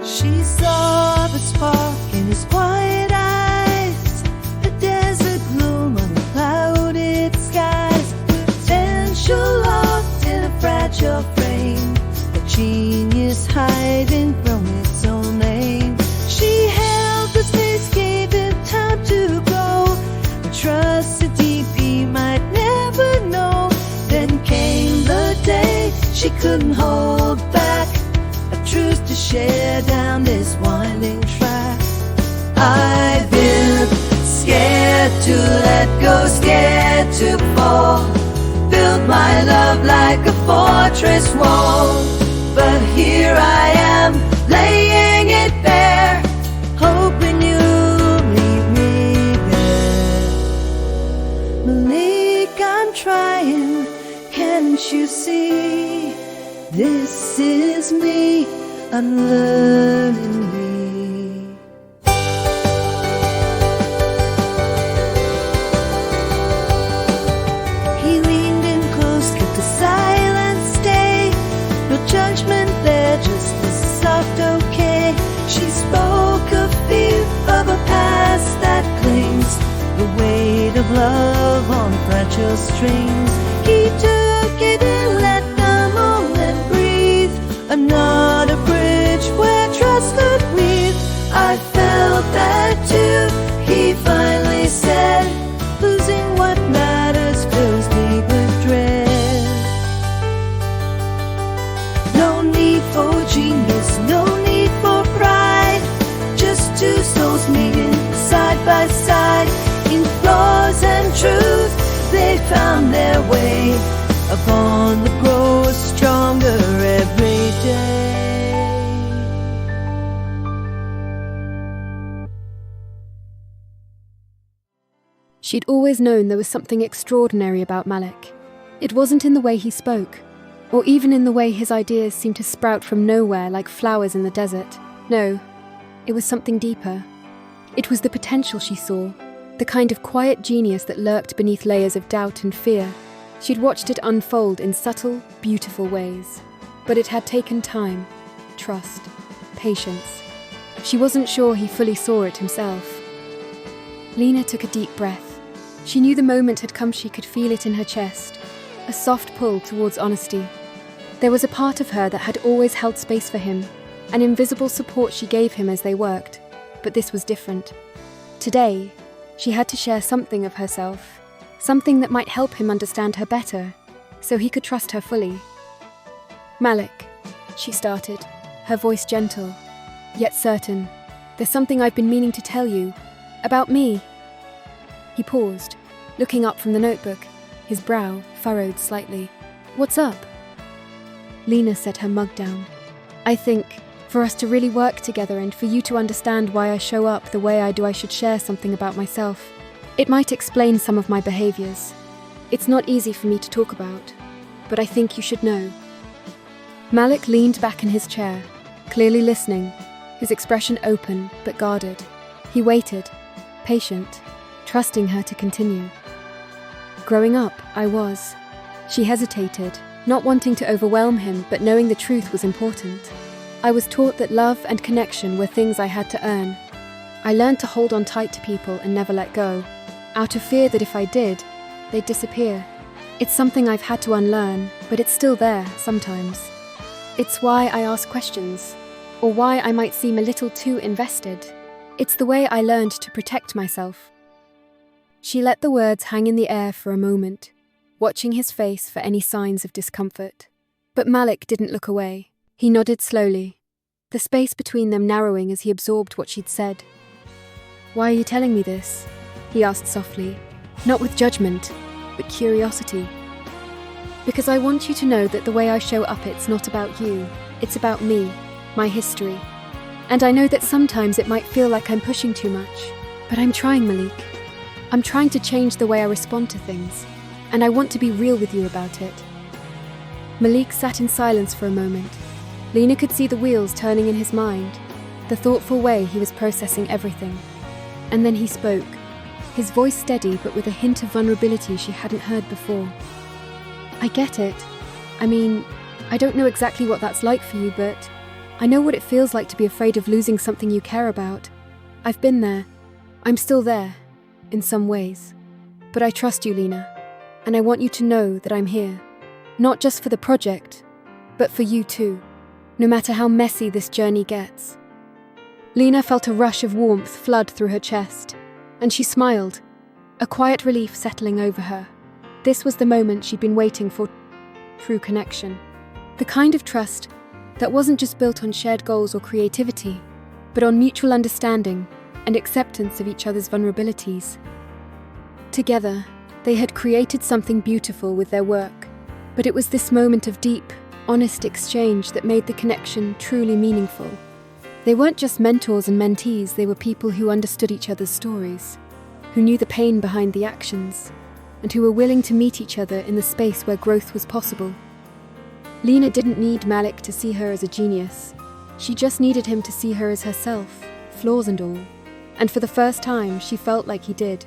She saw the spark in his quiet eyes, a desert gloom on the clouded skies, potential locked in a fragile frame, a genius hiding from its own name. She held the space, gave him time to grow, and trusted deep he might never know. Then came the day she couldn't hold back, a truth to share down this winding track. I've been scared to let go, scared to fall, built my love like a fortress wall, but here I am, laying it bare, hoping you'll meet me there. Malik, I'm trying, can't you see? This is me, I'm learning me. He leaned in close, kept a silent stay, no judgment there, just a soft okay. She spoke of fear, of a past that clings, the weight of love on fragile strings. He took it and let the moment breathe, another bridge where trust could weave. I felt that too, he finally said, losing what matters fills me with dread. No need for genius, no need for pride, just two souls meeting side by side. In flaws and truth, they found their way, upon the grow stronger every day. She'd always known there was something extraordinary about Malik. It wasn't in the way he spoke, or even in the way his ideas seemed to sprout from nowhere like flowers in the desert. No, it was something deeper. It was the potential she saw, the kind of quiet genius that lurked beneath layers of doubt and fear. She'd watched it unfold in subtle, beautiful ways. But it had taken time, trust, patience. She wasn't sure he fully saw it himself. Lena took a deep breath. She knew the moment had come. She could feel it in her chest, a soft pull towards honesty. There was a part of her that had always held space for him, an invisible support she gave him as they worked. But this was different. Today, she had to share something of herself, something that might help him understand her better, so he could trust her fully. Malik, she started, her voice gentle, yet certain. There's something I've been meaning to tell you, about me. He paused, looking up from the notebook, his brow furrowed slightly. What's up? Lena set her mug down. I think, for us to really work together and for you to understand why I show up the way I do, I should share something about myself. It might explain some of my behaviors. It's not easy for me to talk about, but I think you should know. Malik leaned back in his chair, clearly listening, his expression open but guarded. He waited, patient, trusting her to continue. Growing up, I was. She hesitated, not wanting to overwhelm him, but knowing the truth was important. I was taught that love and connection were things I had to earn. I learned to hold on tight to people and never let go, out of fear that if I did, they'd disappear. It's something I've had to unlearn, but it's still there sometimes. It's why I ask questions, or why I might seem a little too invested. It's the way I learned to protect myself. She let the words hang in the air for a moment, watching his face for any signs of discomfort. But Malik didn't look away. He nodded slowly, the space between them narrowing as he absorbed what she'd said. Why are you telling me this? He asked softly, not with judgment, but curiosity. Because I want you to know that the way I show up, it's not about you, it's about me, my history. And I know that sometimes it might feel like I'm pushing too much, but I'm trying, Malik. I'm trying to change the way I respond to things, and I want to be real with you about it. Malik sat in silence for a moment. Lena could see the wheels turning in his mind, the thoughtful way he was processing everything. And then he spoke, his voice steady but with a hint of vulnerability she hadn't heard before. I get it. I mean, I don't know exactly what that's like for you, but I know what it feels like to be afraid of losing something you care about. I've been there. I'm still there, in some ways. But I trust you, Lena, and I want you to know that I'm here. Not just for the project, but for you too, no matter how messy this journey gets. Lena felt a rush of warmth flood through her chest, and she smiled, a quiet relief settling over her. This was the moment she'd been waiting for. True connection. The kind of trust that wasn't just built on shared goals or creativity, but on mutual understanding and acceptance of each other's vulnerabilities. Together, they had created something beautiful with their work, but it was this moment of deep, honest exchange that made the connection truly meaningful. They weren't just mentors and mentees, they were people who understood each other's stories, who knew the pain behind the actions, and who were willing to meet each other in the space where growth was possible. Lena didn't need Malik to see her as a genius. She just needed him to see her as herself, flaws and all. And for the first time, she felt like he did.